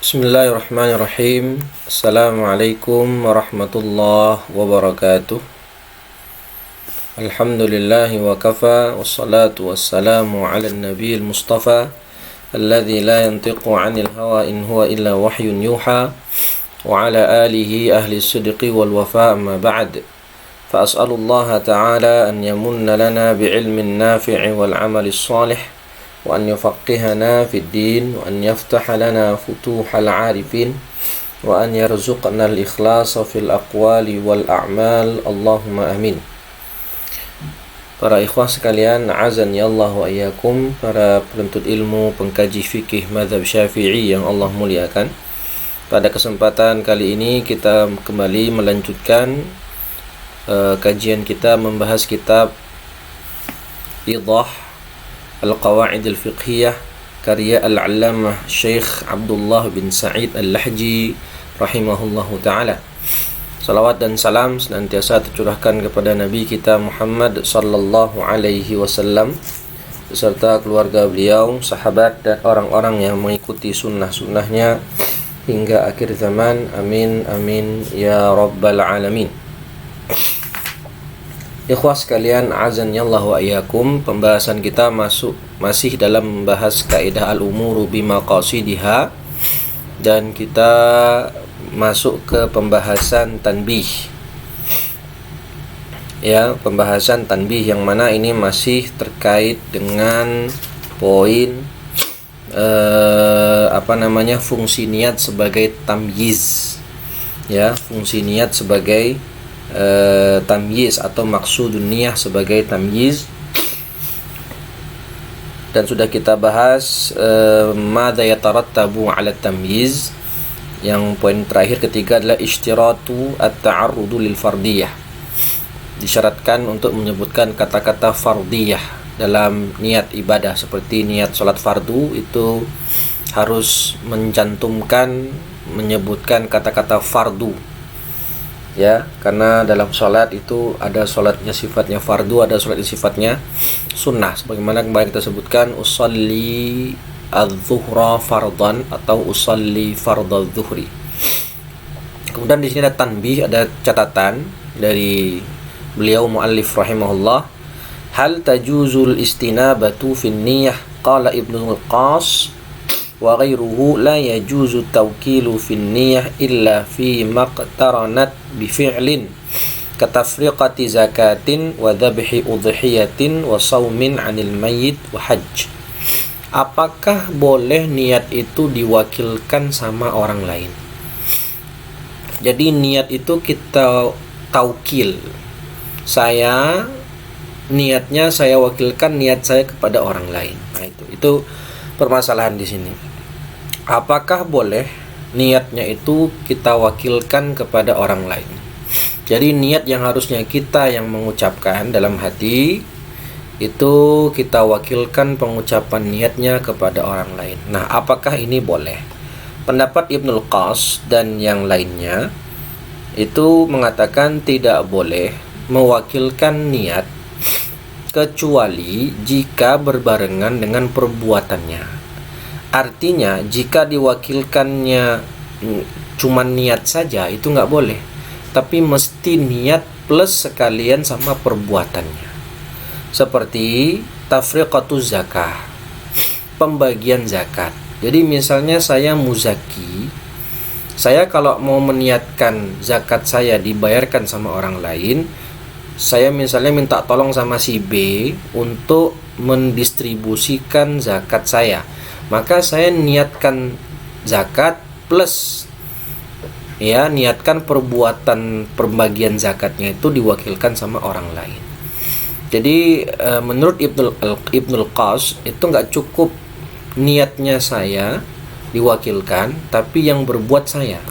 Bismillahirrahmanirrahim. Assalamualaikum warahmatullahi wabarakatuh. Alhamdulillahi wa kafa. Wassalatu wassalamu ala nabiyil mustafa alladhi la yantiqu anil hawa in huwa illa wahyun yuha. Wa ala alihi ahli sidqi wal wafa, amma ba'd. Fa as'alullaha ta'ala an yamunna lana bi'ilmin nafi'i wal amali salih, wa an yufaqqihana fid din, wa an yaftaha lana futuhal arifin, wa an yarzuqna al-ikhlasa fil aqwali wal a'mal. Allahumma amin. Para ikhwah sekalian, azan ya Allah wa iyyakum, para penuntut ilmu, pengkaji fikih mazhab Syafi'i yang Allah muliakan. Pada kesempatan kali ini kita kembali melanjutkan kajian kita membahas kitab Idah Al-Qawaid Al-Fiqhiyah karya Al-Allamah Syekh Abdullah bin Sa'id Al-Lahji rahimahullahu ta'ala. Salawat dan salam senantiasa tercurahkan kepada Nabi kita Muhammad sallallahu alaihi wasallam beserta keluarga beliau, sahabat dan orang-orang yang mengikuti sunnah-sunnahnya hingga akhir zaman. Amin amin ya rabbal alamin. Ikhwah sekalian, azanillah wa iyyakum, pembahasan kita masih dalam membahas kaidah al-umuru bimaqasidiha, dan kita masuk ke pembahasan tanbih. Ya, pembahasan tanbih yang mana ini masih terkait dengan poin fungsi niat sebagai tamyiz. Ya, fungsi niat sebagai tamyiz atau maksudun niyah sebagai tamyiz. Dan sudah kita bahas madza yatarattabu 'ala tamyiz. Yang poin terakhir ketiga adalah ishtiratu at-ta'arrudu lil fardiyah. Disyaratkan untuk menyebutkan kata-kata fardiyah dalam niat ibadah, seperti niat salat fardu itu harus mencantumkan, menyebutkan kata-kata fardu. Ya, karena dalam salat itu ada salatnya sifatnya fardu, ada salat yang sifatnya sunnah. Sebagaimana kemarin kita sebutkan usolli az-zuhra fardan atau usolli fardadz zuhri. Kemudian di sini ada tanbih, ada catatan dari beliau muallif rahimahullah. Hal tajuzul istinabatu fin niyyah? Qala Ibnu al-Qas wa ghairuhu la yajuzu tawkilu fin niyyah illa fi maqtaranat bi fi'lin katafriqati zakatin wa dhabhi udhiyatin wa saumin 'anil mayyit wa hajj. Apakah boleh niat itu diwakilkan sama orang lain? Jadi niat itu kita taukil. Niatnya saya wakilkan niat saya kepada orang lain. Nah, itu permasalahan di sini. Apakah boleh niatnya itu kita wakilkan kepada orang lain? Jadi niat yang harusnya kita yang mengucapkan dalam hati, itu kita wakilkan pengucapan niatnya kepada orang lain. Nah, apakah ini boleh? Pendapat Ibnu al-Qas dan yang lainnya itu mengatakan tidak boleh mewakilkan niat kecuali jika berbarengan dengan perbuatannya. Artinya jika diwakilkannya cuma niat saja itu nggak boleh, tapi mesti niat plus sekalian sama perbuatannya. Seperti tafriqatuz zakah, pembagian zakat. Jadi misalnya saya muzaki, saya kalau mau meniatkan zakat saya dibayarkan sama orang lain, saya misalnya minta tolong sama si B untuk mendistribusikan zakat saya, maka saya niatkan zakat plus niatkan perbuatan pembagian zakatnya itu diwakilkan sama orang lain. Jadi menurut Ibnu al-Qas itu nggak cukup niatnya saya diwakilkan, tapi yang berbuat saya.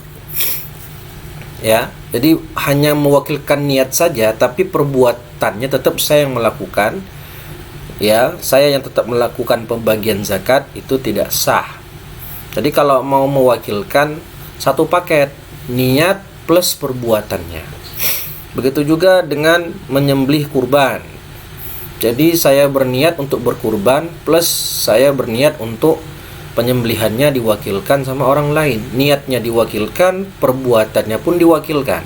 Ya, jadi hanya mewakilkan niat saja, tapi perbuatannya tetap saya yang melakukan. Ya, saya yang tetap melakukan pembagian zakat, itu tidak sah. Jadi kalau mau mewakilkan satu paket, niat plus perbuatannya. Begitu juga dengan menyembelih kurban. Jadi saya berniat untuk berkurban plus saya berniat untuk penyembelihannya diwakilkan sama orang lain, niatnya diwakilkan, perbuatannya pun diwakilkan.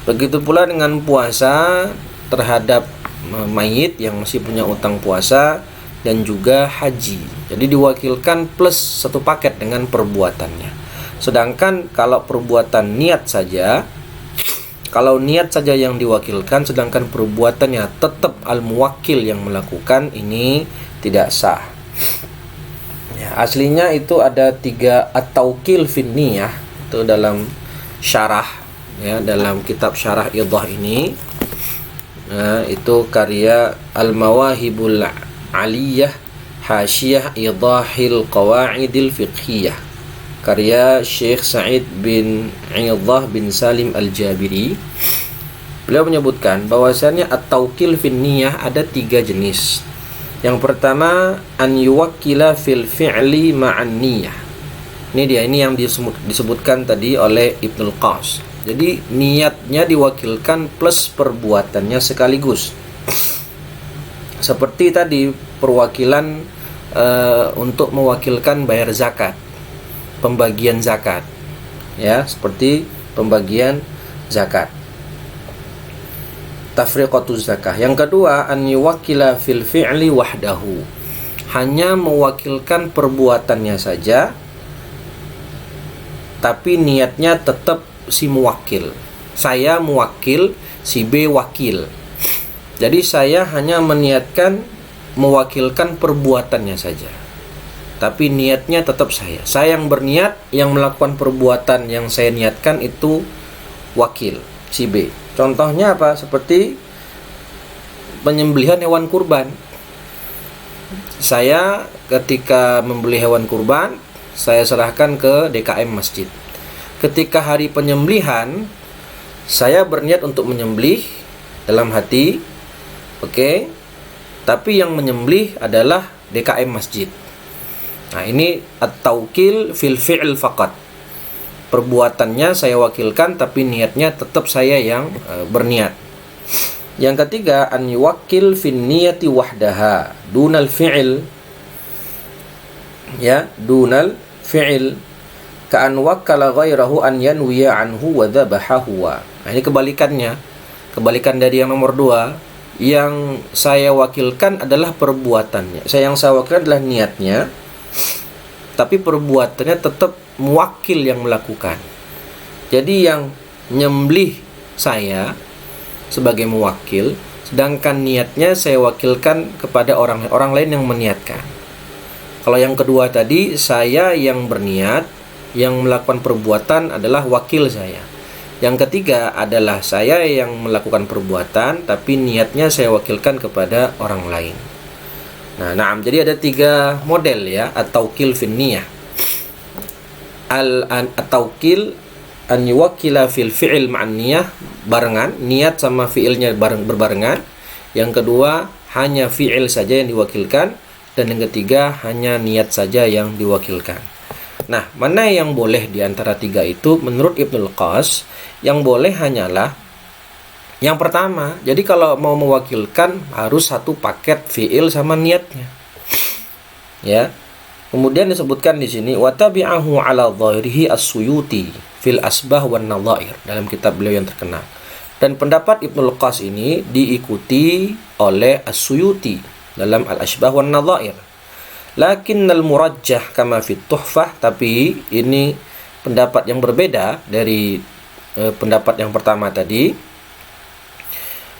Begitu pula dengan puasa terhadap mayit yang masih punya utang puasa, dan juga haji. Jadi diwakilkan plus satu paket dengan perbuatannya. Sedangkan kalau perbuatan niat saja, kalau niat saja yang diwakilkan, sedangkan perbuatannya tetap al-muwakkil yang melakukan, ini tidak sah. Ya, aslinya itu ada 3 at-tawqil fin niyah, itu dalam syarah, ya, dalam kitab syarah idah ini. Nah, itu karya Al-Mawahibul Aliyah Hasyiyah Idahil Qawaidil Fiqhiyah, karya Syekh Sa'id bin Idah bin Salim Al-Jabiri. Beliau menyebutkan bahwasannya at-tawqil fin niyah ada 3 jenis. Yang pertama, an yuwakkila fil fi'li ma'an niyah. Ini yang disebutkan tadi oleh Ibnul Qaus. Jadi niatnya diwakilkan plus perbuatannya sekaligus. Seperti tadi perwakilan untuk mewakilkan bayar zakat, pembagian zakat, ya, seperti pembagian zakat, tafriqatuz zakah. Yang kedua, an yuwakkila fil fi'li wahdahu, hanya mewakilkan perbuatannya saja, tapi niatnya tetap si muwakil. Saya muwakil, si B wakil. Jadi saya hanya meniatkan mewakilkan perbuatannya saja, tapi niatnya tetap saya. Saya yang berniat, yang melakukan perbuatan yang saya niatkan itu wakil, si B. Contohnya apa? Seperti penyembelihan hewan kurban. Saya ketika membeli hewan kurban, saya serahkan ke DKM masjid. Ketika hari penyembelihan, saya berniat untuk menyembelih dalam hati, oke, tapi yang menyembelih adalah DKM masjid. Nah, ini at-tawqil fil fi'l faqat. Perbuatannya saya wakilkan, tapi niatnya tetap saya yang berniat. Yang ketiga, an yuwakkil fin niyati wahdaha dunal fi'il, ya, dunal fi'il, ka'an wakkala ghairahu an yanwiya anhu wa dhabahahu. Nah, ini kebalikannya. Kebalikan dari yang nomor 2. Yang saya wakilkan adalah perbuatannya. Yang saya wakilkan adalah niatnya, tapi perbuatannya tetap muwakil yang melakukan. Jadi yang nyembelih saya sebagai muwakil, sedangkan niatnya saya wakilkan kepada orang lain yang meniatkan. Kalau yang kedua tadi, saya yang berniat, yang melakukan perbuatan adalah wakil saya. Yang ketiga adalah saya yang melakukan perbuatan, tapi niatnya saya wakilkan kepada orang lain. Nah, jadi ada 3 model, ya, at-tawqil fin niyah. At-tawqil an yuwakkila fil fi'il ma'an niyah, barengan, niat sama fi'ilnya berbarengan. Yang kedua, hanya fi'il saja yang diwakilkan, dan yang ketiga hanya niat saja yang diwakilkan. Nah, mana yang boleh di antara 3 itu? Menurut Ibnul Qaus, yang boleh hanyalah yang pertama. Jadi kalau mau mewakilkan harus satu paket fi'il sama niatnya. Ya. Kemudian disebutkan di sini wa tabi'ahu 'ala dhahirihi as-Suyuti fil asbah wan nadhair, dalam kitab beliau yang terkenal. Dan pendapat Ibnul Qaus ini diikuti oleh as-Suyuti dalam al-asbah wan nadhair. Lakinnal murajjah kama fit tuhfah, tapi ini pendapat yang berbeda dari pendapat yang pertama tadi.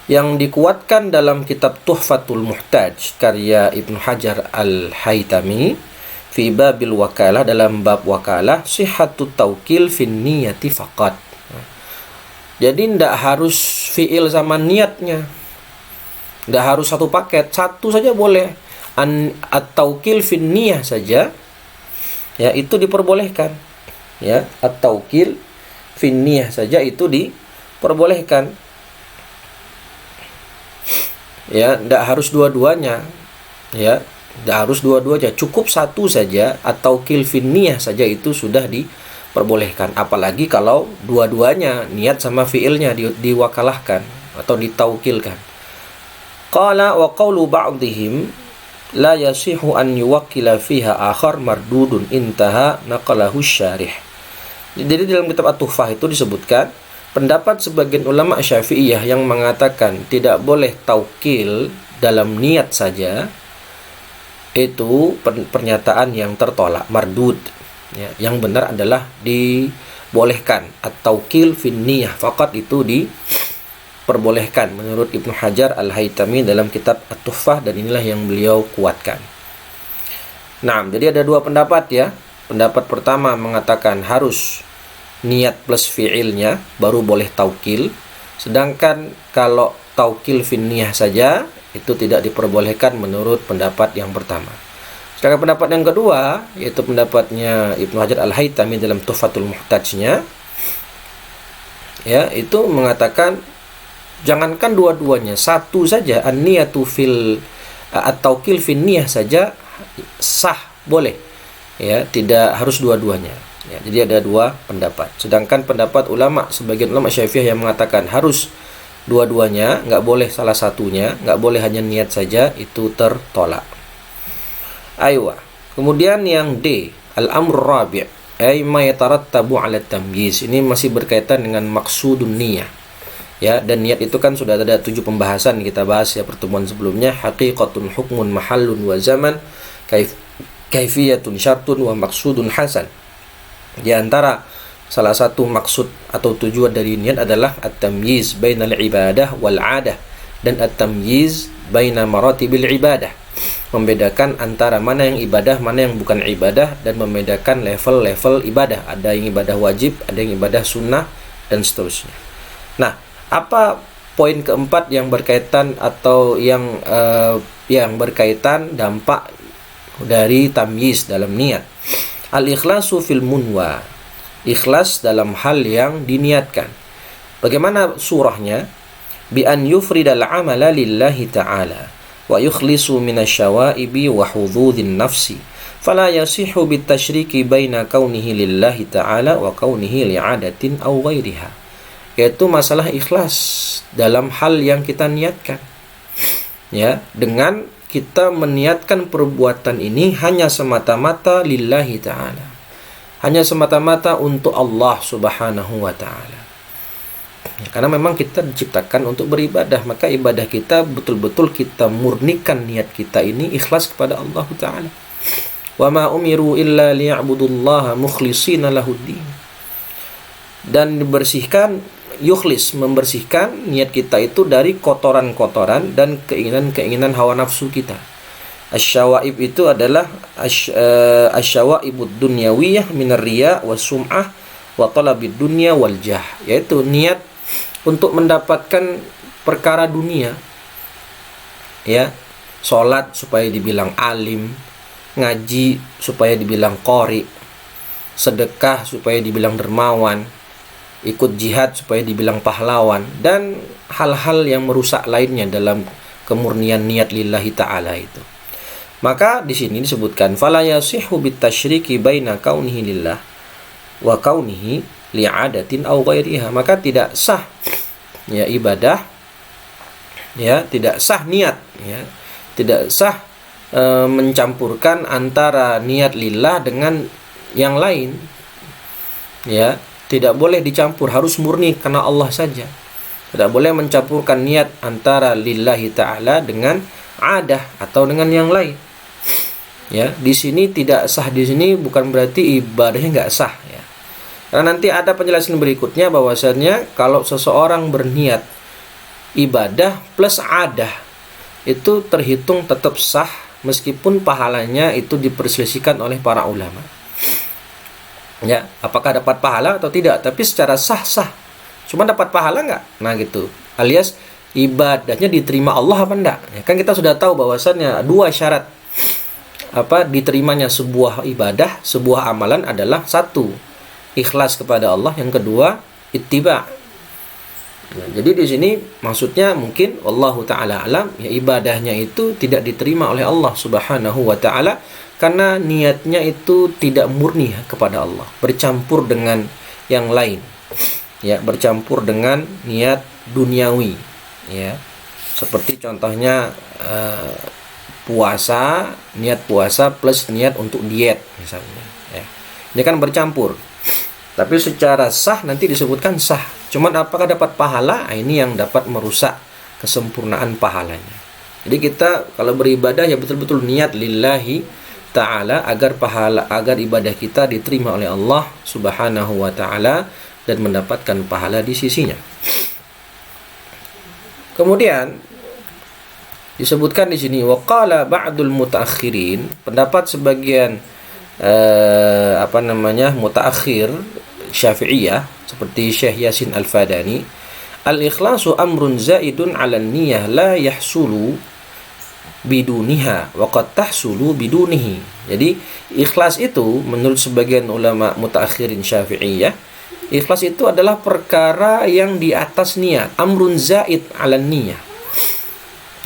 Yang dikuatkan dalam kitab Tuhfatul Muhtaj karya Ibnu Hajar Al-Haytami fi babil wakalah, dalam bab wakalah, sihhatut tawqil fin niyati faqat. Jadi tidak harus fi'il sama niatnya, tidak harus satu paket, satu saja boleh. At-tawqil fin niyah saja, ya, itu diperbolehkan, ya, at-tawqil fin niyah saja itu diperbolehkan, ya, tidak harus dua-duanya, ya, tidak harus dua-duanya, cukup satu saja, at-tawqil fin niyah saja itu sudah diperbolehkan. Apalagi kalau dua-duanya niat sama fiilnya diwakalahkan atau ditawqilkan. Qala wa qawlu ba'dihim la yasihu an yuwakkila fiha akhar mardudun intaha naqalahu syarih. Jadi dalam kitab At-Tuhfah itu disebutkan pendapat sebagian ulama Syafi'iyah yang mengatakan tidak boleh taukil dalam niat saja, itu pernyataan yang tertolak, mardud. Ya, yang benar adalah dibolehkan. At-taukil fin niyah faqat itu diperbolehkan menurut Ibnu Hajar Al-Haytami dalam kitab At-Tuhfah, dan inilah yang beliau kuatkan. Nah, jadi ada dua pendapat ya. Pendapat pertama mengatakan harus niat plus fi'ilnya baru boleh taukil. Sedangkan kalau taukil fin niyah saja itu tidak diperbolehkan menurut pendapat yang pertama. Sedangkan pendapat yang kedua, yaitu pendapatnya Ibnu Hajar Al-Haytami dalam Tuhfatul Muhtajnya, ya, itu mengatakan jangankan dua-duanya, satu saja, an-niyatu fil at-taukil fin niyah saja sah, boleh. Ya, tidak harus dua-duanya. Ya, jadi ada dua pendapat. Sedangkan pendapat ulama, sebagian ulama Syafi'iyah yang mengatakan harus dua-duanya, nggak boleh salah satunya, nggak boleh hanya niat saja, itu tertolak. Aywa. Kemudian yang D, al-amr rabi', ay ma yatarattabu 'ala tamyiz. Ini masih berkaitan dengan maksudun niyah. Ya, dan niat itu kan sudah ada 7 pembahasan kita bahas ya pertemuan sebelumnya. Haqiqatun, hukmun, mahallun wa zaman, kaifiyatun, syartun wa maksudun hasan. Di antara salah satu maksud atau tujuan dari niat adalah at-tamyiz bainal ibadah wal 'adah, dan at-tamyiz baina maratibil ibadah, membedakan antara mana yang ibadah, mana yang bukan ibadah, dan membedakan level-level ibadah. Ada yang ibadah wajib, ada yang ibadah sunnah, dan seterusnya. Nah, apa poin keempat yang berkaitan atau yang berkaitan dampak dari tamyiz dalam niat? Al-ikhlasu fil munwa, ikhlas dalam hal yang diniatkan. Bagaimana surahnya? Bi an yufridal amala lillahi ta'ala wa yukhlisu minasyawaibi wa hududhin nafsi fala yasihu bitasyriki baina kaunihi lillahi ta'ala wa kaunihi li'adatin aw ghairiha. Yaitu masalah ikhlas dalam hal yang kita niatkan. Ya, dengan kita meniatkan perbuatan ini hanya semata-mata lillahi ta'ala, hanya semata-mata untuk Allah subhanahu wa ta'ala. Ya, karena memang kita diciptakan untuk beribadah, maka ibadah kita betul-betul kita murnikan niat kita ini ikhlas kepada Allah ta'ala. Wa ma umiru illa liya'budullaha mukhlishina lahuddin. Dan dibersihkan, yukhlis, membersihkan niat kita itu dari kotoran-kotoran dan keinginan-keinginan hawa nafsu kita. Asyawaib itu adalah asyawaibud dunyawiyah minar riya was sum'ah wa talabid dunya wal jah, yaitu niat untuk mendapatkan perkara dunia. Ya, salat supaya dibilang alim, ngaji supaya dibilang qari, sedekah supaya dibilang dermawan, ikut jihad supaya dibilang pahlawan, dan hal-hal yang merusak lainnya dalam kemurnian niat lillahi ta'ala itu. Maka di sini disebutkan fala yasihu bitasyriki baina kaunihi lillah wa kaunihi li'adatin aw ghairiha. Maka tidak sah ya ibadah, ya tidak sah niat, ya tidak sah mencampurkan antara niat lillah dengan yang lain. Ya, tidak boleh dicampur, harus murni karena Allah saja. Tidak boleh mencampurkan niat antara lillahi ta'ala dengan adah atau dengan yang lain. Ya, di sini tidak sah, di sini bukan berarti ibadahnya nggak sah ya. Karena nanti ada penjelasan berikutnya bahwasannya kalau seseorang berniat ibadah plus adah itu terhitung tetap sah meskipun pahalanya itu diperselisihkan oleh para ulama. Ya, apakah dapat pahala atau tidak, tapi secara sah-sah. Cuma dapat pahala nggak? Nah gitu. Alias ibadahnya diterima Allah apa enggak? Ya, kan kita sudah tahu bahwasannya dua syarat diterimanya sebuah ibadah, sebuah amalan adalah satu, ikhlas kepada Allah, yang kedua ittiba. Nah, jadi di sini maksudnya mungkin wallahu taala alam, ya ibadahnya itu tidak diterima oleh Allah Subhanahu wa taala karena niatnya itu tidak murni kepada Allah, bercampur dengan yang lain. Ya, bercampur dengan niat duniawi, ya. Seperti contohnya niat puasa plus niat untuk diet misalnya. Ya. Ini kan bercampur. Tapi secara sah nanti disebutkan sah. Cuman apakah dapat pahala? Ini yang dapat merusak kesempurnaan pahalanya. Jadi kita kalau beribadah ya betul-betul niat lillahi ta'ala agar ibadah kita diterima oleh Allah Subhanahu wa ta'ala dan mendapatkan pahala di sisinya. Kemudian disebutkan di sini waqala ba'dul mutaakhirin, pendapat sebagian mutaakhir Syafi'iyah seperti Syekh Yasin Al-Fadani, al-ikhlasu amrun zaidun 'ala niyah la yahsulu biduniha wa qad tahsulu bidunihi. Jadi ikhlas itu menurut sebagian ulama mutaakhirin Syafi'iyah, ikhlas itu adalah perkara yang di atas niat, amrun zaid 'ala niyah.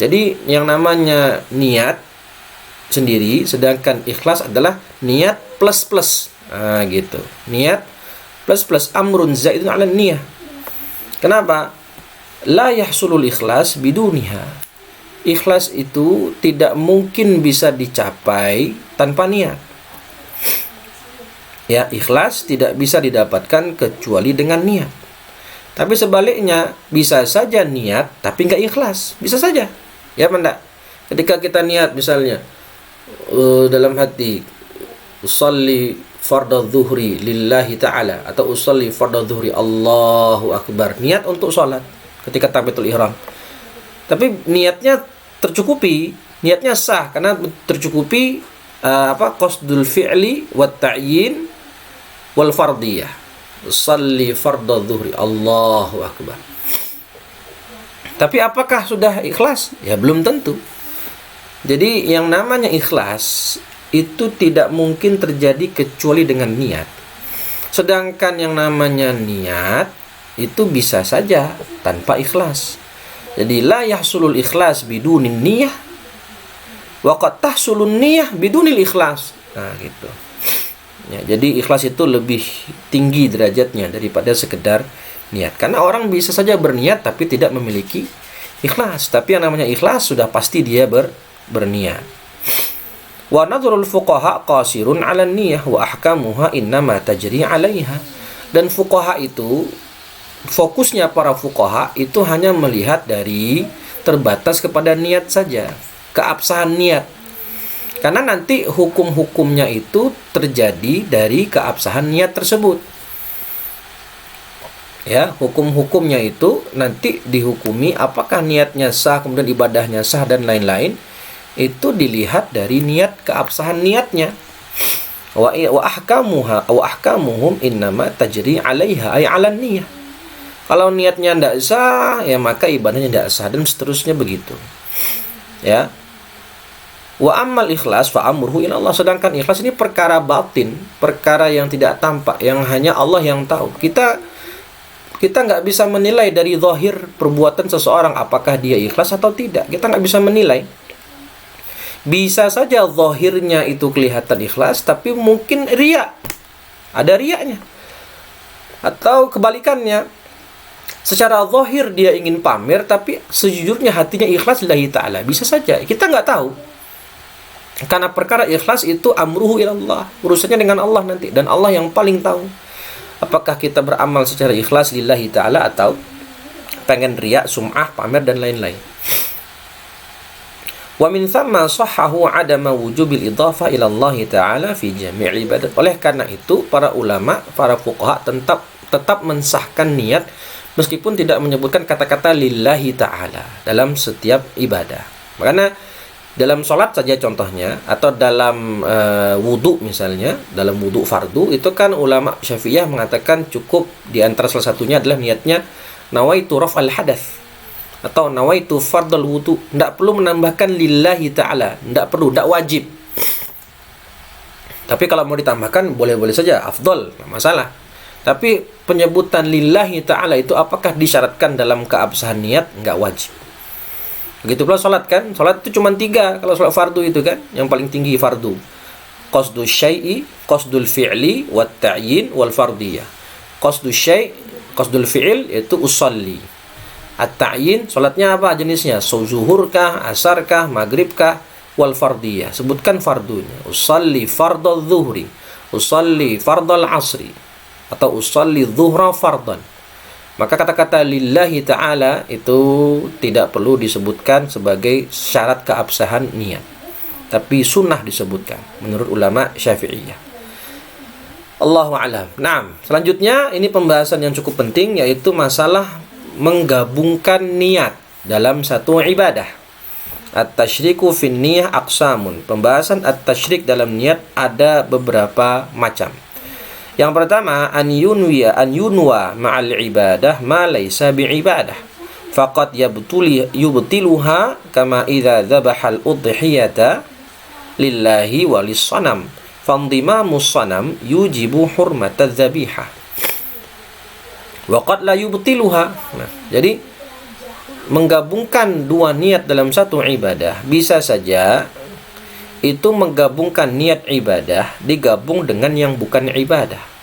Jadi yang namanya niat sendiri, sedangkan ikhlas adalah niat plus. Gitu. Niat plus amrun zaidun 'ala niyah. Kenapa? La yahsulul ikhlas biduniha. Ikhlas itu tidak mungkin bisa dicapai tanpa niat. Ya, ikhlas tidak bisa didapatkan kecuali dengan niat. Tapi sebaliknya, bisa saja niat tapi nggak ikhlas. Bisa saja. Ya, enggak? Ketika kita niat misalnya dalam hati usolli fardhu dhuhri lillahi ta'ala atau usolli fardhu dhuhri Allahu akbar, niat untuk sholat ketika takbiratul ihram. Tapi niatnya tercukupi, niatnya sah karena tercukupi qasdul fi'li wat ta'yin wal fardiyah. Shalli fardhu dhuhri Allahu akbar. Tapi apakah sudah ikhlas? Ya belum tentu. Jadi yang namanya ikhlas itu tidak mungkin terjadi kecuali dengan niat. Sedangkan yang namanya niat itu bisa saja tanpa ikhlas. Jadi la yahsulul ikhlas bidunin niyah wa qad tahsulun niyah bidunil ikhlas. Nah, gitu. Ya, jadi ikhlas itu lebih tinggi derajatnya daripada sekedar niat. Karena orang bisa saja berniat tapi tidak memiliki ikhlas. Tapi yang namanya ikhlas sudah pasti dia berniat. Wa nadhrul fuqaha qasirun 'ala niyah wa ahkamuha innama tajri 'alaiha. Dan fuqaha itu, fokusnya para fuqaha itu hanya melihat dari terbatas kepada niat saja, keabsahan niat. Karena nanti hukum-hukumnya itu terjadi dari keabsahan niat tersebut. Ya, hukum-hukumnya itu nanti dihukumi apakah niatnya sah, kemudian ibadahnya sah dan lain-lain. Itu dilihat dari niat, keabsahan niatnya. Wa ahkamuhum innama tajri 'alaiha ay 'alan niyah. Kalau niatnya tidak sah, ya maka ibadahnya tidak sah dan seterusnya begitu. Ya. Wa ammal ikhlas fa amruhu ila Allah. Sedangkan ikhlas ini perkara batin, perkara yang tidak tampak, yang hanya Allah yang tahu. Kita nggak bisa menilai dari zahir perbuatan seseorang apakah dia ikhlas atau tidak. Kita nggak bisa menilai. Bisa saja zahirnya itu kelihatan ikhlas, tapi mungkin riya. Ada riyanya. Atau kebalikannya, secara zahir dia ingin pamer, tapi sejujurnya hatinya ikhlas lillahi ta'ala. Bisa saja, kita nggak tahu. Karena perkara ikhlas itu amruhu ilallah, urusannya dengan Allah nanti. Dan Allah yang paling tahu apakah kita beramal secara ikhlas lillahi ta'ala atau pengen riya, sum'ah, pamer, dan lain-lain. Wa min thamma sahhahu 'adama wujubil idhafah ila Allah Ta'ala fi jami'il ibadat. Oleh karena itu para ulama, para fuqaha tetap mensahkan niat meskipun tidak menyebutkan kata-kata lillahi ta'ala dalam setiap ibadah. Makanya dalam sholat saja contohnya, atau dalam wudu misalnya, dalam wudu fardu itu kan ulama Syafi'iyah mengatakan cukup di antara salah satunya adalah niatnya nawaitu raf'al hadath atau nawaitu fardal wudu. Tidak perlu menambahkan lillahi ta'ala, tidak perlu, tidak wajib. Tapi kalau mau ditambahkan boleh-boleh saja, afdol, tidak masalah. Tapi penyebutan lillahi ta'ala itu apakah disyaratkan dalam keabsahan niat? Enggak wajib. Begitu pula salat kan? Salat itu cuma 3 kalau salat fardu itu kan, yang paling tinggi fardu. Qasdul syai'i, qasdul fi'li, wat ta'yin wal fardiyah. Qasdul syai', qasdul fi'il itu usolli. At-ta'yin salatnya apa jenisnya? Zuhur kah, asar kah, maghrib kah? wal fardiyah. Sebutkan fardunya. Usalli fardal zuhri, usalli fardal asri, atau usalli zuhra fardan. Maka kata-kata lillahi ta'ala itu tidak perlu disebutkan sebagai syarat keabsahan niat, tapi sunnah disebutkan menurut ulama Syafi'iyah. Allahu a'lam. Nah, selanjutnya ini pembahasan yang cukup penting, yaitu masalah menggabungkan niat dalam satu ibadah. At-tasyriku fin niyah aqsamun. Pembahasan at-tasyrik dalam niat ada beberapa macam. Yang pertama, an yunwa ma'al ibadah ma laysa bi'ibadah faqad yubtiluha kama idza dzabaha al-udhiyata lillahi walis-sanam fandimamus sanam yujibu hurmatadz dzabihah wa qad la yubtiluha. Nah, jadi menggabungkan dua niat dalam satu ibadah bisa saja itu menggabungkan niat ibadah digabung dengan yang bukan ibadah.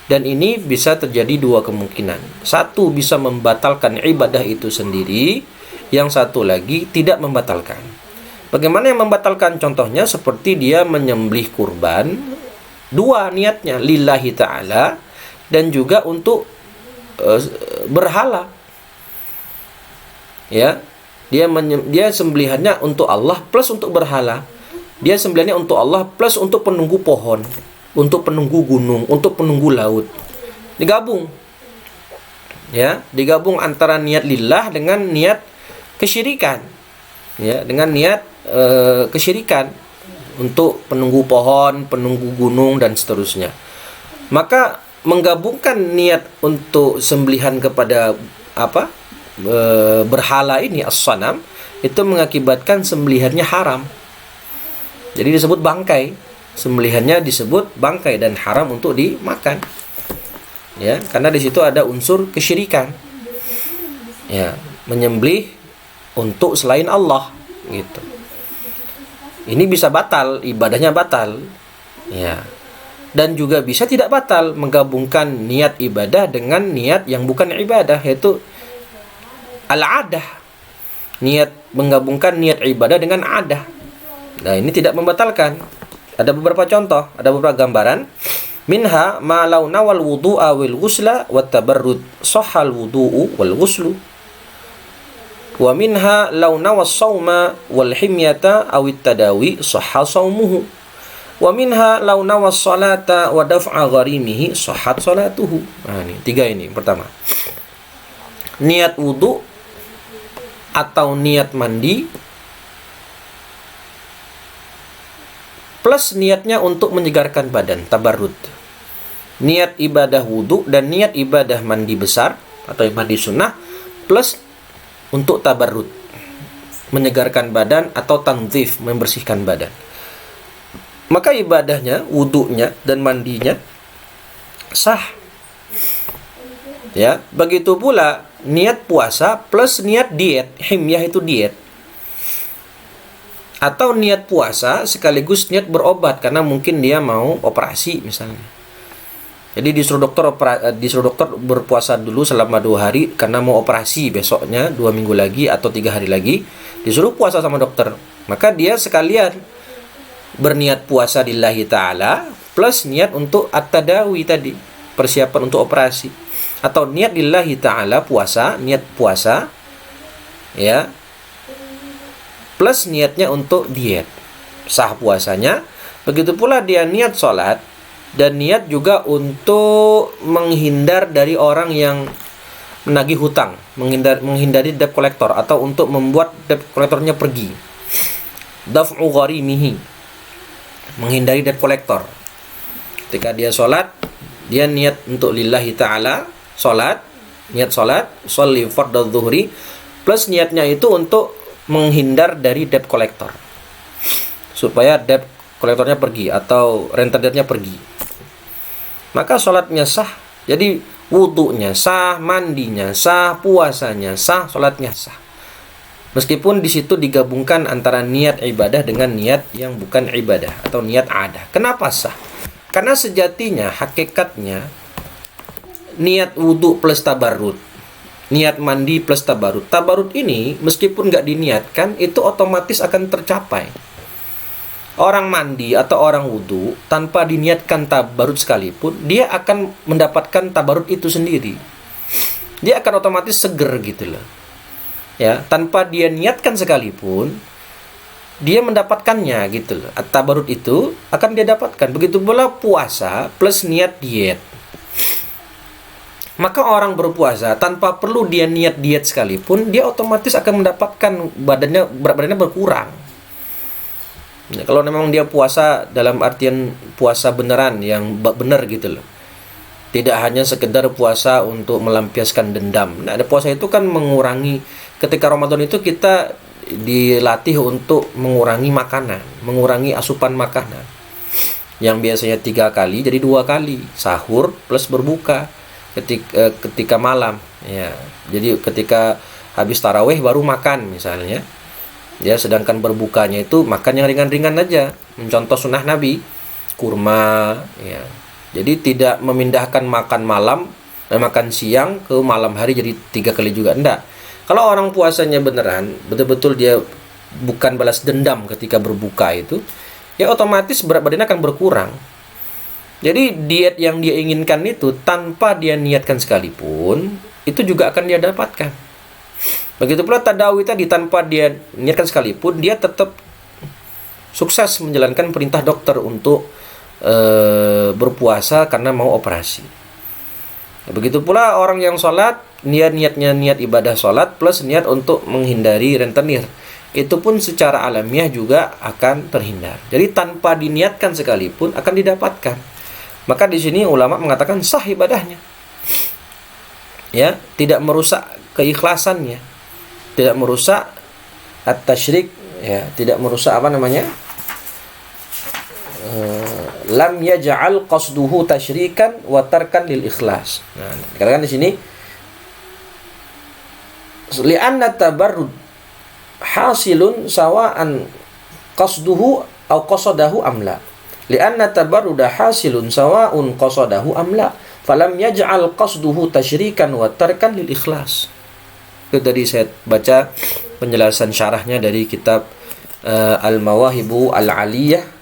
Dan ini bisa terjadi dua kemungkinan. Satu, bisa membatalkan ibadah itu sendiri. Yang satu lagi tidak membatalkan. Bagaimana yang membatalkan? Contohnya seperti dia menyembelih kurban, dua niatnya, lillahi ta'ala, dan juga untuk berhala. Ya, dia sembelihannya untuk Allah plus untuk berhala. Dia sembelihannya untuk Allah plus untuk penunggu pohon, untuk penunggu gunung, untuk penunggu laut. Digabung. Ya, digabung antara niat lillah dengan niat kesyirikan. Ya, dengan niat kesyirikan untuk penunggu pohon, penunggu gunung dan seterusnya. Maka menggabungkan niat untuk sembelihan kepada berhala ini, as-sanam, itu mengakibatkan sembelihannya haram. Jadi disebut bangkai, sembelihannya disebut bangkai dan haram untuk dimakan. Ya, karena di situ ada unsur kesyirikan. Ya, menyembelih untuk selain Allah, gitu. Ini bisa batal, ibadahnya batal. Ya. Dan juga bisa tidak batal menggabungkan niat ibadah dengan niat yang bukan ibadah, yaitu al-adah. Menggabungkan niat ibadah dengan adah. Nah, ini tidak membatalkan. Ada beberapa contoh, ada beberapa gambaran. Minha ma law nawal wudu'a wal ghusla wat tabarrud sahhal wudu'u wal ghuslu. Wa minha law nawas shauma wal himyata aw at-tadawi sahha shaumuhu. Wa minha law nawas salata wa daf'a gharimihi sahhat salatuhu. Nah, ini tiga ini. Pertama, niat wudu atau niat mandi plus niatnya untuk menyegarkan badan, tabarrud. Niat ibadah wudu dan niat ibadah mandi besar atau mandi sunnah plus untuk tabarrud, menyegarkan badan atau tanzif, membersihkan badan. Maka ibadahnya, wudunya dan mandinya sah. Ya, begitu pula niat puasa plus niat diet, himyah itu diet. Atau niat puasa sekaligus niat berobat karena mungkin dia mau operasi misalnya. Jadi disuruh dokter berpuasa dulu selama 2 hari karena mau operasi besoknya 2 minggu lagi atau 3 hari lagi, disuruh puasa sama dokter. Maka dia sekalian berniat puasa lillahi ta'ala plus niat untuk at-tadawi tadi, persiapan untuk operasi. Atau niat lillahi ta'ala puasa, niat puasa ya, plus niatnya untuk diet, sah puasanya. Begitu pula dia niat sholat dan niat juga untuk menghindar dari orang yang menagih hutang, menghindari debt collector, atau untuk membuat debt collectornya pergi. Daf'u gharimihi, menghindari debt collector. Ketika dia sholat, dia niat untuk lillahi ta'ala, sholat, niat sholat, sholli fardadz zuhri, plus niatnya itu untuk menghindar dari debt collector, supaya debt kolektornya pergi atau rentenirnya pergi. Maka sholatnya sah. Jadi wudunya sah, mandinya sah, puasanya sah, sholatnya sah. Meskipun di situ digabungkan antara niat ibadah dengan niat yang bukan ibadah atau niat adah. Kenapa sah? Karena sejatinya, hakikatnya, niat wudu plus tabarrud, niat mandi plus tabarrud. Tabarrud ini meskipun nggak diniatkan itu otomatis akan tercapai. Orang mandi atau orang wudhu tanpa diniatkan tabarut sekalipun, dia akan mendapatkan tabarut itu sendiri. Dia akan otomatis seger gitu loh. Ya, tanpa dia niatkan sekalipun, dia mendapatkannya gitu loh. Tabarut itu akan dia dapatkan. Begitu pula puasa plus niat diet. Maka orang berpuasa tanpa perlu dia niat diet sekalipun, dia otomatis akan mendapatkan berat badannya berkurang. Ya, kalau memang dia puasa dalam artian puasa beneran yang benar gitu loh. Tidak hanya sekedar puasa untuk melampiaskan dendam. Nah, ada puasa itu kan mengurangi, ketika Ramadan itu kita dilatih untuk mengurangi makanan, mengurangi asupan makanan. Yang biasanya 3 kali jadi 2 kali, sahur plus berbuka ketika malam. Ya, jadi ketika habis tarawih baru makan misalnya. Ya, sedangkan berbukanya itu makan yang ringan-ringan aja, mencontoh sunnah Nabi, kurma, ya. Jadi tidak memindahkan makan malam, makan siang ke malam hari jadi 3 kali juga, enggak. Kalau orang puasanya beneran, betul-betul dia bukan balas dendam ketika berbuka itu, ya otomatis berat badannya akan berkurang. Jadi diet yang dia inginkan itu tanpa dia niatkan sekalipun, itu juga akan dia dapatkan. Begitu pula tadawi tadi, tanpa dia niatkan sekalipun, dia tetap sukses menjalankan perintah dokter untuk berpuasa karena mau operasi. Begitu pula orang yang sholat, niatnya niat ibadah sholat plus niat untuk menghindari rentenir, itu pun secara alamiah juga akan terhindar. Jadi tanpa diniatkan sekalipun akan didapatkan. Maka di sini ulama mengatakan sah ibadahnya. Ya, tidak merusak keikhlasannya, tidak merusak at-tasyrik, ya, tidak merusak lam yaj'al qasduhu tasyrikan wa tarkan lil ikhlas. Nah, dikatakan di sini li'anna tabarrud hasilun sawa'an qasduhu aw qasadahu amla. Li'anna tabarruda hasilun sawa'un qasadahu amla. Falam yaj'al qasduhu tasyrikan wa tarkan lil ikhlas. Itu tadi saya baca penjelasan syarahnya dari kitab Al-Mawahibu Al-Aliyah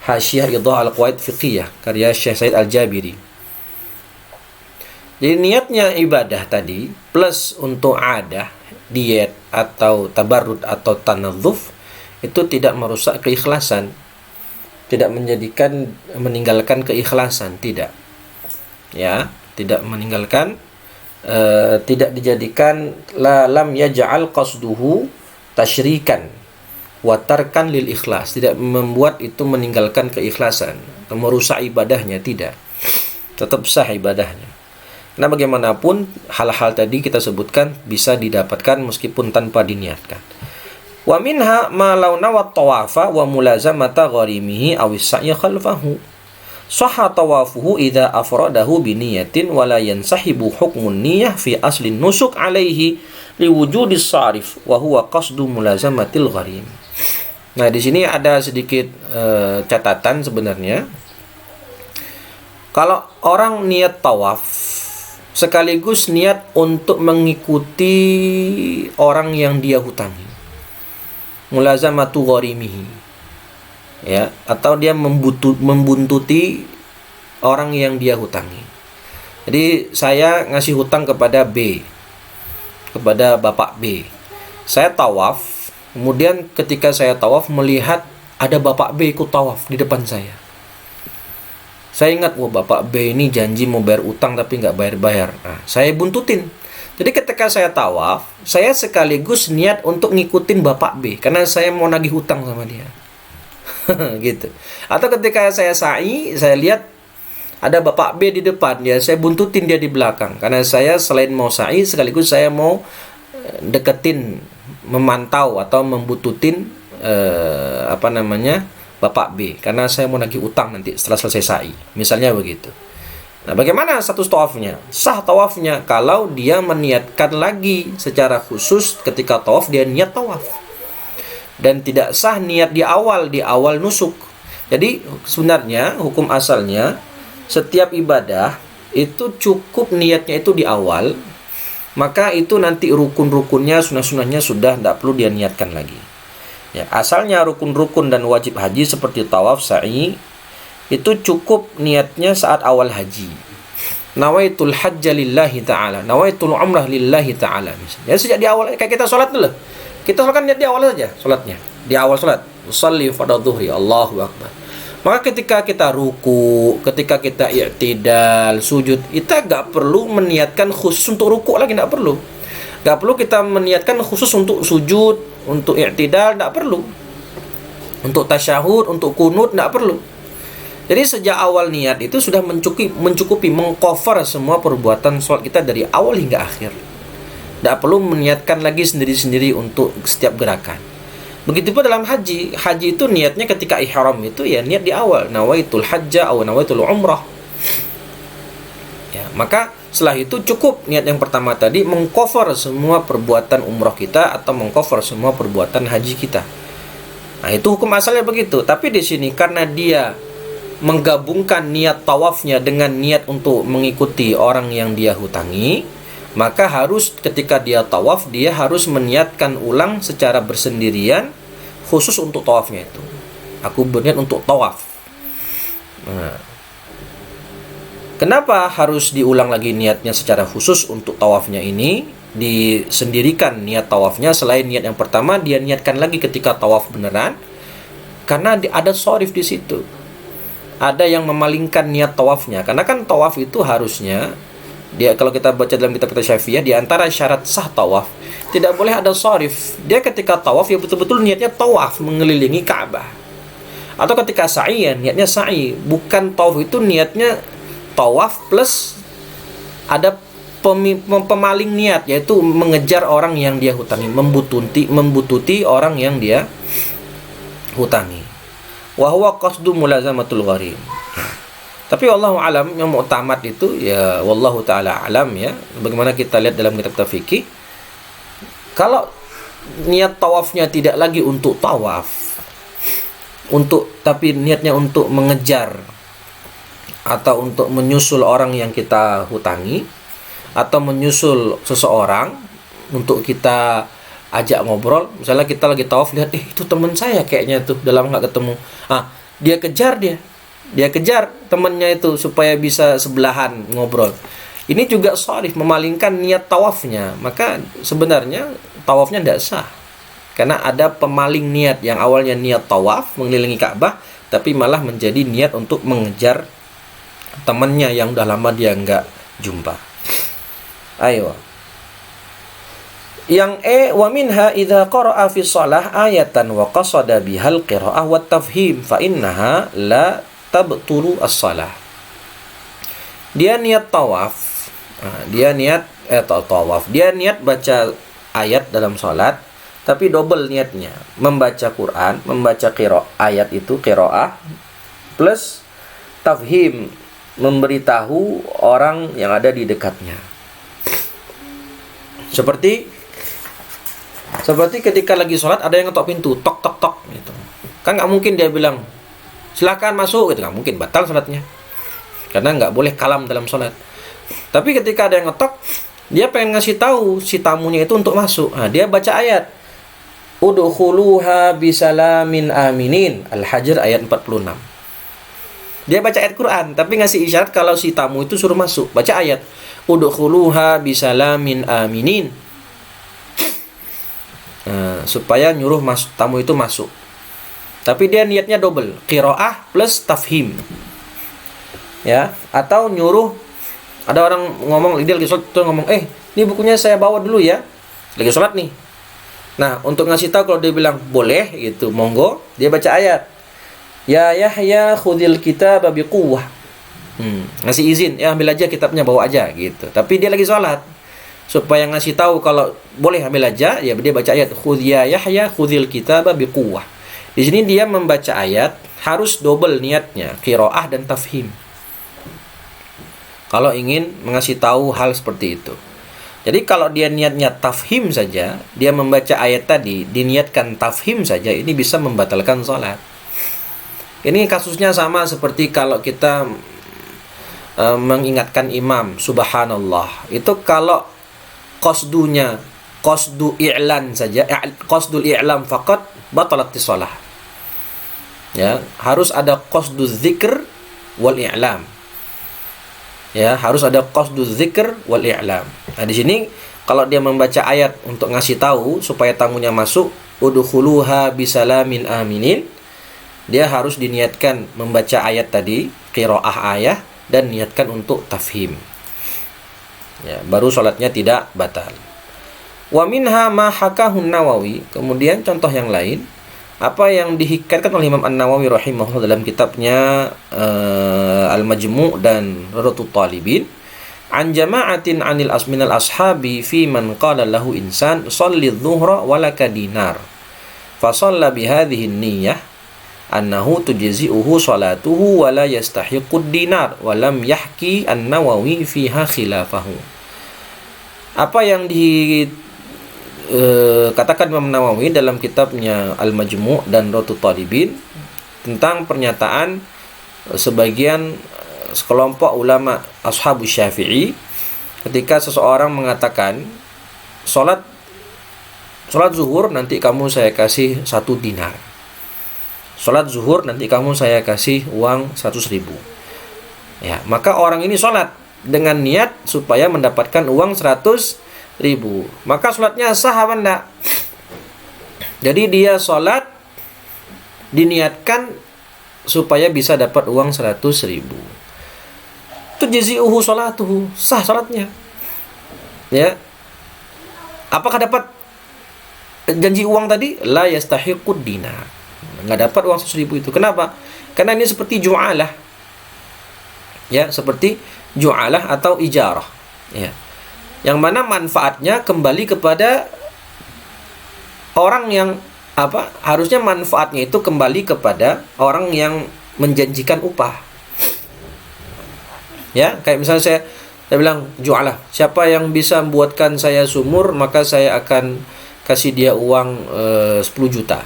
Hasyiah Idah Al-Qawaid Fiqhiyah karya Syekh Said Al-Jabiri. Jadi niatnya ibadah tadi plus untuk adah, diet atau tabarrud atau tanadzuf itu tidak merusak keikhlasan, tidak meninggalkan keikhlasan, tidak. Ya, tidak meninggalkan, tidak dijadikan lam yaj'al qasduhu tasyrikan wa tarkan lil ikhlas, tidak membuat itu meninggalkan keikhlasan atau merusak ibadahnya, tidak. Tetap sah ibadahnya. Nah, bagaimanapun hal-hal tadi kita sebutkan bisa didapatkan meskipun tanpa diniatkan. Wa minha ma law nawat tawafa wa mulazamata gharimihi aw as-sa'ya khalfahu. Sahha tawafuhu idza afradahu bi niyatin wa la yansahibu hukmun niyyah fi asli nusuk alaihi liwujudis sarif wa huwa qasdu mulazamatil gharim. Nah, di sini ada sedikit catatan sebenarnya. Kalau orang niat tawaf sekaligus niat untuk mengikuti orang yang dia hutangi, mulazamatu gharimihi, ya, atau dia membuntuti orang yang dia hutangi. Jadi saya ngasih hutang kepada B, kepada Bapak B. Saya tawaf, kemudian ketika saya tawaf melihat ada Bapak B ikut tawaf di depan saya. Saya ingat, wah Bapak B ini janji mau bayar utang tapi nggak bayar-bayar. Nah, saya buntutin. Jadi ketika saya tawaf, saya sekaligus niat untuk ngikutin Bapak B karena saya mau nagih hutang sama dia. Gitu. Atau ketika saya sa'i, saya lihat ada Bapak B di depan, ya saya buntutin dia di belakang karena saya selain mau sa'i sekaligus saya mau deketin, memantau atau membututin Bapak B karena saya mau nagih utang nanti setelah selesai sa'i, misalnya begitu. Nah, bagaimana status tawafnya? Sah tawafnya kalau dia meniatkan lagi secara khusus ketika tawaf dia niat tawaf. Dan tidak sah niat di awal nusuk. Jadi sebenarnya hukum asalnya setiap ibadah itu cukup niatnya itu di awal, maka itu nanti rukun-rukunnya, sunah-sunahnya sudah tidak perlu dia niatkan lagi. Ya, asalnya rukun-rukun dan wajib haji seperti tawaf, sa'i itu cukup niatnya saat awal haji. Nawaitul hajja lillahi ta'ala, nawaitul umrah lillahi ta'ala. Misalnya, ya sejak di awal, kayak kita sholat dulu. Kita sholat kan niat di awal saja, sholatnya. Di awal sholat, usalli fardhu dhuhri, Allahu akbar. Maka ketika kita ruku, ketika kita i'tidal, sujud, kita gak perlu meniatkan khusus untuk ruku lagi, gak perlu. Gak perlu kita meniatkan khusus untuk sujud, untuk i'tidal, gak perlu. Untuk tasyahud, untuk kunut, gak perlu. Jadi sejak awal niat itu sudah mencukupi mengcover semua perbuatan sholat kita dari awal hingga akhir. Tidak perlu meniatkan lagi sendiri-sendiri untuk setiap gerakan. Begitu pun dalam haji. Haji itu niatnya ketika ihram itu ya niat di awal. Nawaitul hajja atau nawaitul umrah. Ya, maka setelah itu cukup niat yang pertama tadi mengcover semua perbuatan umrah kita atau mengcover semua perbuatan haji kita. Nah, itu hukum asalnya begitu. Tapi di sini karena dia menggabungkan niat tawafnya dengan niat untuk mengikuti orang yang dia hutangi, maka harus ketika dia tawaf dia harus meniatkan ulang secara bersendirian khusus untuk tawafnya itu. Aku berniat untuk tawaf. Nah, kenapa harus diulang lagi niatnya secara khusus untuk tawafnya ini? Disendirikan niat tawafnya selain niat yang pertama dia niatkan lagi ketika tawaf beneran, karena ada sharif di situ. Ada yang memalingkan niat tawafnya. Karena kan tawaf itu harusnya dia, kalau kita baca dalam kitab Syafi'iyah, di antara syarat sah tawaf tidak boleh ada sharif. Dia ketika tawaf ya betul-betul niatnya tawaf mengelilingi Ka'bah. Atau ketika sa'i ya niatnya sa'i. Bukan tawaf itu niatnya tawaf plus ada pemaling niat, yaitu mengejar orang yang dia hutangi, membututi orang yang dia hutangi. Wa huwa qasdu mulazamatul gharim. Tapi wallahu alam, yang mu'tamad itu ya wallahu taala alam ya. Bagaimana kita lihat dalam kitab fikih, kalau niat tawafnya tidak lagi untuk tawaf, tapi niatnya untuk mengejar atau untuk menyusul orang yang kita hutangi atau menyusul seseorang untuk kita ajak ngobrol. Misalnya kita lagi tawaf, lihat itu teman saya kayaknya tuh udah lama nggak ketemu. Dia kejar temannya itu supaya bisa sebelahan ngobrol. Ini juga sharif, memalingkan niat tawafnya. Maka sebenarnya tawafnya tidak sah karena ada pemaling niat yang awalnya niat tawaf mengelilingi Ka'bah, tapi malah menjadi niat untuk mengejar temannya yang udah lama dia nggak jumpa. Ayo. Yang wa minha idza qara'a fi shalah ayatan wa qasada bihal qira'ah wa tafhim fa innaha la tabtulu as-shalah. Dia niat tawaf. Dia niat baca ayat dalam salat, tapi double niatnya, membaca Quran, membaca ayat itu qira'ah plus tafhim, memberitahu orang yang ada di dekatnya. Seperti ketika lagi sholat ada yang ngetok pintu, tok tok tok gitu. Kan nggak mungkin dia bilang silakan masuk gitu, nggak mungkin, batal sholatnya. Karena nggak boleh kalam dalam sholat. Tapi ketika ada yang ngetok, dia pengen ngasih tahu si tamunya itu untuk masuk. Dia baca ayat udkhuluha bisalamin aminin, Al-Hajr ayat 46. Dia baca ayat Quran tapi ngasih isyarat kalau si tamu itu suruh masuk. Baca ayat udkhuluha bisalamin aminin. Supaya nyuruh tamu itu masuk. Tapi dia niatnya double, qiraah plus tafhim. Ya, atau nyuruh, ada orang ngomong, dia lagi sholat tuh ngomong, ini bukunya saya bawa dulu ya. Lagi sholat nih. Nah, untuk ngasih tahu kalau dia bilang boleh gitu, monggo, dia baca ayat. Ya Yahya khudil kitab biquwwah. Ngasih izin, ya ambil aja kitabnya, bawa aja gitu. Tapi dia lagi sholat. Supaya ngasih tahu kalau boleh ambil aja, ya dia baca ayat khudh ya Yahya khudhil kitaba biquwwah. Di sini dia membaca ayat harus double niatnya, qiraah dan tafhim. Kalau ingin mengasih tahu hal seperti itu. Jadi kalau dia niatnya tafhim saja, dia membaca ayat tadi diniatkan tafhim saja, ini bisa membatalkan sholat. Ini kasusnya sama seperti kalau kita mengingatkan imam subhanallah. Itu kalau qasdunya qasdu i'lan saja, qasdul i'lam faqat batalat shalah. Ya, harus ada qasdu dzikr wal i'lam. Ya, harus ada qasdu dzikr wal i'lam. Nah, di sini kalau dia membaca ayat untuk ngasih tahu supaya tamunya masuk, udkhuluha bisalamin aminin, dia harus diniatkan membaca ayat tadi, qiraah ayat, dan niatkan untuk tafhim. Ya, baru salatnya tidak batal. Wa minha ma hakahun Nawawi, kemudian contoh yang lain, apa yang dihikayatkan oleh Imam An-Nawawi rahimahullah dalam kitabnya Al-Majmu' dan Rawdatut Talibin, an jama'atin 'anil minal ashabi fi man qala lahu insan shalli adh-dhuhra wa laka dinar. Fa shalla bi hadhihi an-niyyah annahu tujzi'uhu salatuhu wa la yastahiqqu ad-dinar wa lam yahki An-Nawawi fiha khilafahu. Apa yang katakan Imam Nawawi dalam kitabnya Al-Majmu' dan Rawdatut Talibin tentang pernyataan sebagian sekelompok ulama Ashabus Syafi'i ketika seseorang mengatakan salat zuhur nanti kamu saya kasih 1 dinar. Salat zuhur nanti kamu saya kasih uang 100.000. Ya, maka orang ini salat dengan niat supaya mendapatkan uang 100.000. Maka salatnya sah apa enggak? Jadi dia salat diniatkan supaya bisa dapat uang 100.000. Tujzi'uhu salatuhu, sah salatnya. Ya. Apakah dapat janji uang tadi? La yastahiqqud dinar. Enggak dapat uang 100.000 itu. Kenapa? Karena ini seperti ju'alah. Ya, seperti ju'alah atau ijarah. Ya. Yang mana manfaatnya kembali kepada orang yang harusnya manfaatnya itu kembali kepada orang yang menjanjikan upah. Ya, kayak misalnya saya bilang ju'alah, siapa yang bisa membuatkan saya sumur maka saya akan kasih dia uang 10 juta.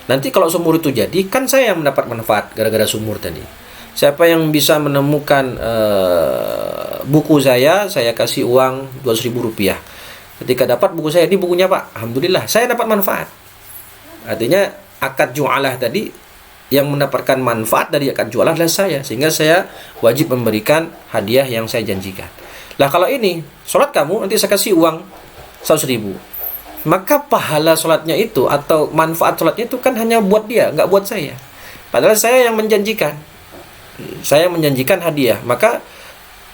Nanti kalau sumur itu jadi, kan saya yang mendapat manfaat gara-gara sumur tadi. Siapa yang bisa menemukan buku saya kasih uang 200.000 rupiah. Ketika dapat buku saya, ini bukunya Pak, alhamdulillah, saya dapat manfaat. Artinya akad ju'alah tadi, yang mendapatkan manfaat dari akad ju'alah adalah saya, sehingga saya wajib memberikan hadiah yang saya janjikan. Lah kalau ini, sholat kamu, nanti saya kasih uang 100.000. Maka pahala sholatnya itu, atau manfaat sholatnya itu kan hanya buat dia, nggak buat saya. Padahal saya yang menjanjikan. Saya menjanjikan hadiah, maka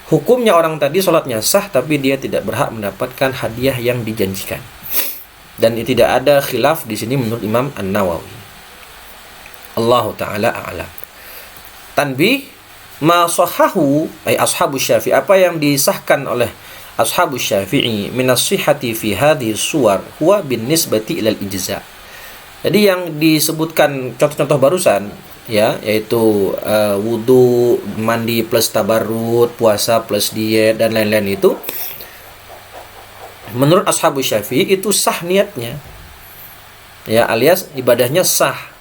hukumnya orang tadi sholatnya sah, tapi dia tidak berhak mendapatkan hadiah yang dijanjikan. Dan tidak ada khilaf di sini menurut Imam An-Nawawi. Allahu ta'ala a'lam. Tanbih ma sahahu ay ashabus Syafi'i, apa yang disahkan oleh ashabus Syafi'i minas sihhati fi hadhihi suwar huwa bin nisbati ilal ijza. Jadi yang disebutkan contoh-contoh barusan, ya, yaitu wudu, mandi plus tabarrut, puasa plus diet dan lain-lain itu, menurut ashabus Syafi'i itu sah niatnya, ya, alias ibadahnya sah.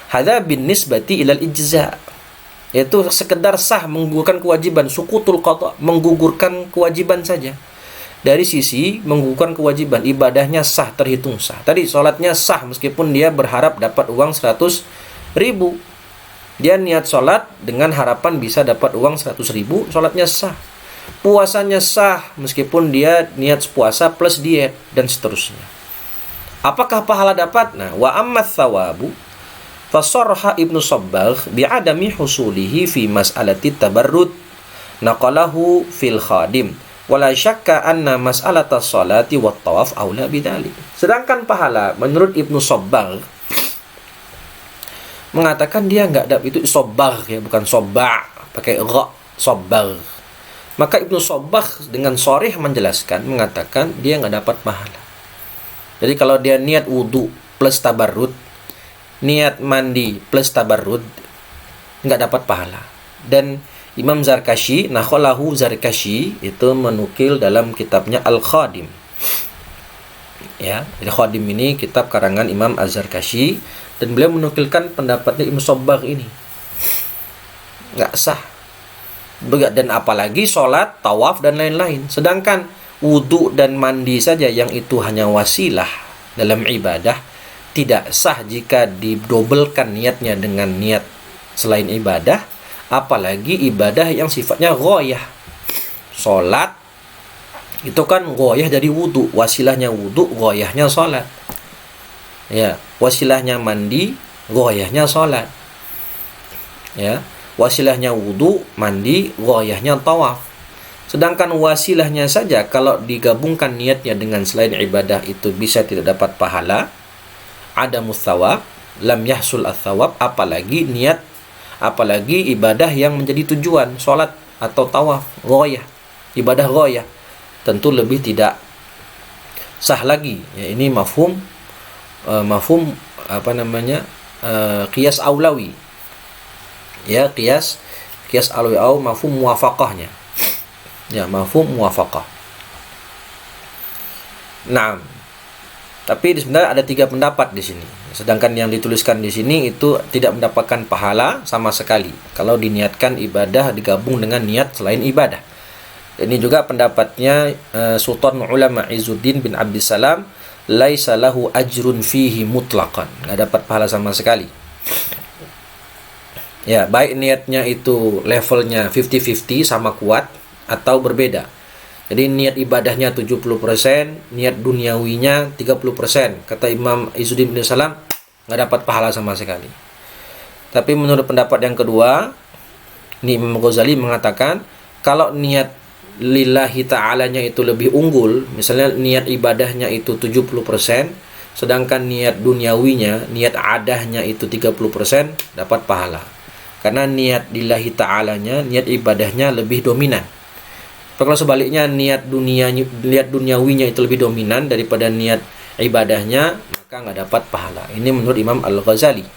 Hadza bin nisbati ilal ijza, yaitu sekedar sah, menggugurkan kewajiban, sukutul qada, menggugurkan kewajiban saja. Dari sisi menggugurkan kewajiban, ibadahnya sah, terhitung sah. Tadi sholatnya sah meskipun dia berharap dapat uang 100.000. Dia niat sholat dengan harapan bisa dapat uang 100.000, sholatnya sah. Puasanya sah meskipun dia niat puasa plus diet dan seterusnya. Apakah pahala dapat? Nah, wa ammat thawabu fasarha Ibnu Sabbagh bi'adami husulihi fi mas'alati tabarrud naqalahu fil khadim wala syakka anna mas'alata sholati wat tawaf aula bidzalik. Sedangkan pahala menurut Ibnu Sabbagh mengatakan dia enggak dapat, itu Sabbagh ya, bukan Sabba' pakai gha, Sabbagh. Maka Ibnu Sabbagh dengan sharih menjelaskan, mengatakan dia enggak dapat pahala. Jadi kalau dia niat wudu plus tabarrud, niat mandi plus tabarrud, enggak dapat pahala. Dan Imam Zarkashi, Nakhalahu Zarkashi itu menukil dalam kitabnya Al-Khadim. Ya, Al-Khadim ini kitab karangan Imam Az-Zarkashi, dan beliau menukilkan pendapatnya Ibnu Sabbagh ini. Enggak sah. Dan apalagi sholat, tawaf dan lain-lain. Sedangkan wudu dan mandi saja yang itu hanya wasilah dalam ibadah, tidak sah jika didobelkan niatnya dengan niat selain ibadah, apalagi ibadah yang sifatnya ghoyah. Salat itu kan ghoyah dari wudu, wasilahnya wudu, ghoyahnya salat. Ya, wasilahnya mandi, ghoyahnya salat. Ya, wasilahnya wudu, mandi, ghoyahnya tawaf. Sedangkan wasilahnya saja kalau digabungkan niatnya dengan selain ibadah itu bisa tidak dapat pahala, ada muthawab, lam yahsul ats-tsawab, apalagi ibadah yang menjadi tujuan, salat atau tawaf, ghoyah, ibadah ghoyah, tentu lebih tidak sah lagi. Ya, ini mafhum qiyas aulawi. Ya, qiyas aulawi au mafhum muwafaqahnya. Ya, mafhum muwafaqah. Nah, tapi sebenarnya ada 3 pendapat di sini. Sedangkan yang dituliskan di sini itu tidak mendapatkan pahala sama sekali kalau diniatkan ibadah digabung dengan niat selain ibadah. Ini juga pendapatnya Sultan Ulama Izzuddin bin Abdissalam, laisa lahu ajrun fihi mutlaqan, nggak dapat pahala sama sekali. Ya, baik niatnya itu levelnya 50-50 sama kuat atau berbeda. Jadi niat ibadahnya 70%, niat duniawinya 30%. Kata Imam Izzuddin bin Salam, nggak dapat pahala sama sekali. Tapi menurut pendapat yang kedua, ini Imam Ghazali mengatakan, kalau niat lillahi ta'alanya itu lebih unggul, misalnya niat ibadahnya itu 70%, sedangkan niat duniawinya, niat adahnya itu 30%, dapat pahala. Karena niat lillahi ta'alanya, niat ibadahnya lebih dominan. Kalau sebaliknya niat duniawinya itu lebih dominan daripada niat ibadahnya, maka nggak dapat pahala. Ini menurut Imam Al-Ghazali.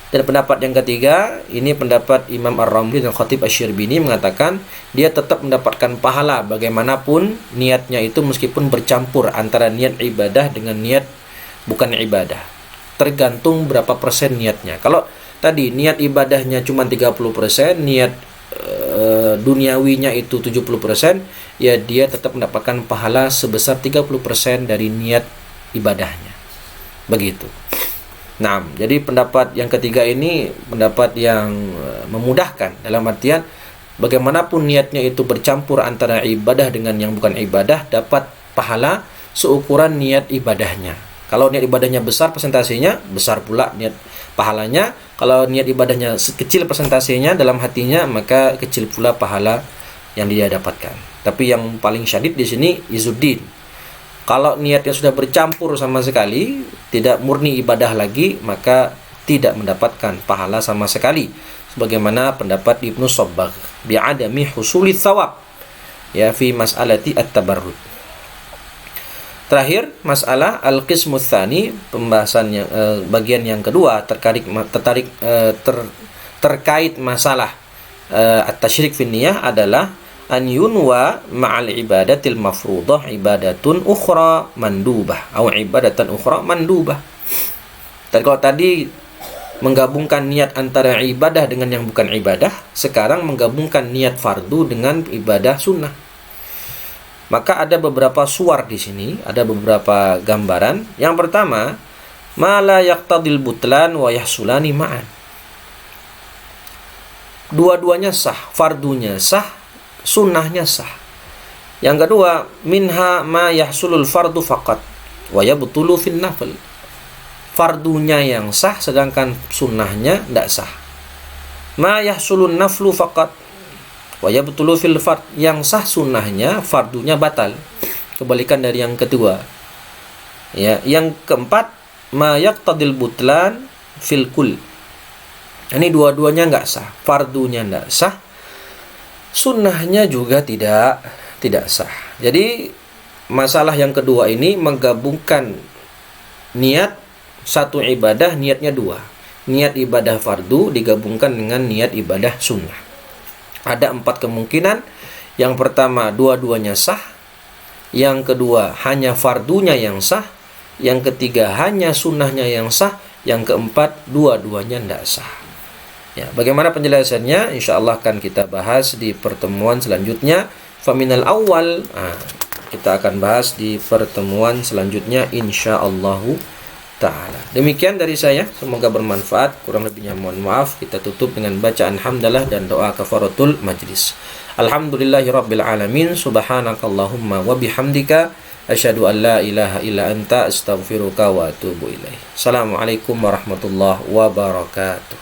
Dan pendapat yang ketiga, ini pendapat Imam Ar-Ramli dan Khatib Asy-Syirbini, mengatakan dia tetap mendapatkan pahala bagaimanapun niatnya itu, meskipun bercampur antara niat ibadah dengan niat bukan ibadah. Tergantung berapa persen niatnya. Kalau tadi niat ibadahnya cuma 30%, niat duniawinya itu 70%, ya dia tetap mendapatkan pahala sebesar 30% dari niat ibadahnya. Begitu. Nah, jadi pendapat yang ketiga ini pendapat yang memudahkan, dalam artian bagaimanapun niatnya itu bercampur antara ibadah dengan yang bukan ibadah, dapat pahala seukuran niat ibadahnya. Kalau niat ibadahnya besar persentasenya, besar pula niat pahalanya. Kalau niat ibadahnya kecil persentasenya dalam hatinya, maka kecil pula pahala yang dia dapatkan. Tapi yang paling syadid di sini Izzuddin. Kalau niatnya sudah bercampur sama sekali, tidak murni ibadah lagi, maka tidak mendapatkan pahala sama sekali. Sebagaimana pendapat Ibnu Sabbagh, bi'adami husuli tsawab, ya, fi mas'alati at-tabarrud. Terakhir, masalah al-qismu tsani, pembahasan yang bagian yang kedua terkait masalah at-tasyrik fi niyah adalah an yunwa ma'al ibadatil mafruḍah ibadatun ukhra mandubah atau ibadatan ukhra mandubah. Dan kalau tadi menggabungkan niat antara ibadah dengan yang bukan ibadah, sekarang menggabungkan niat fardu dengan ibadah sunnah. Maka ada beberapa suwar di sini, ada beberapa gambaran. Yang pertama, ma la yaqtadil butlan wa yahsulani ma'an. Dua-duanya sah, fardunya sah, sunnahnya sah. Yang kedua, minha ma yahsulul fardu faqat wa yabtulu fin nafl. Fardunya yang sah, sedangkan sunnahnya tidak sah. Ma yahsulun naflu faqat wa yabtulu fil fard, yang sah sunnahnya, fardunya batal. Kebalikan dari yang kedua. Ya, yang keempat, ma yaqtadil butlan fil kul. Ini dua-duanya enggak sah. Fardunya enggak sah, sunnahnya juga tidak sah. Jadi masalah yang kedua ini menggabungkan niat satu ibadah, niatnya dua. Niat ibadah fardu digabungkan dengan niat ibadah sunnah. Ada 4 kemungkinan. Yang pertama, dua-duanya sah. Yang kedua, hanya fardunya yang sah. Yang ketiga, hanya sunnahnya yang sah. Yang keempat, dua-duanya tidak sah. Ya, bagaimana penjelasannya? Insya Allah akan kita bahas di pertemuan selanjutnya. Faminal awal, kita akan bahas di pertemuan selanjutnya insyaallahu ta'ala. Demikian dari saya, semoga bermanfaat. Kurang lebihnya mohon maaf. Kita tutup dengan bacaan hamdalah dan doa kafaratul majlis. Alhamdulillahirabbil alamin, subhanakallahumma wa bihamdika asyhadu an la ilaha illa anta astaghfiruka wa atubu ilaik. Assalamualaikum warahmatullahi wabarakatuh.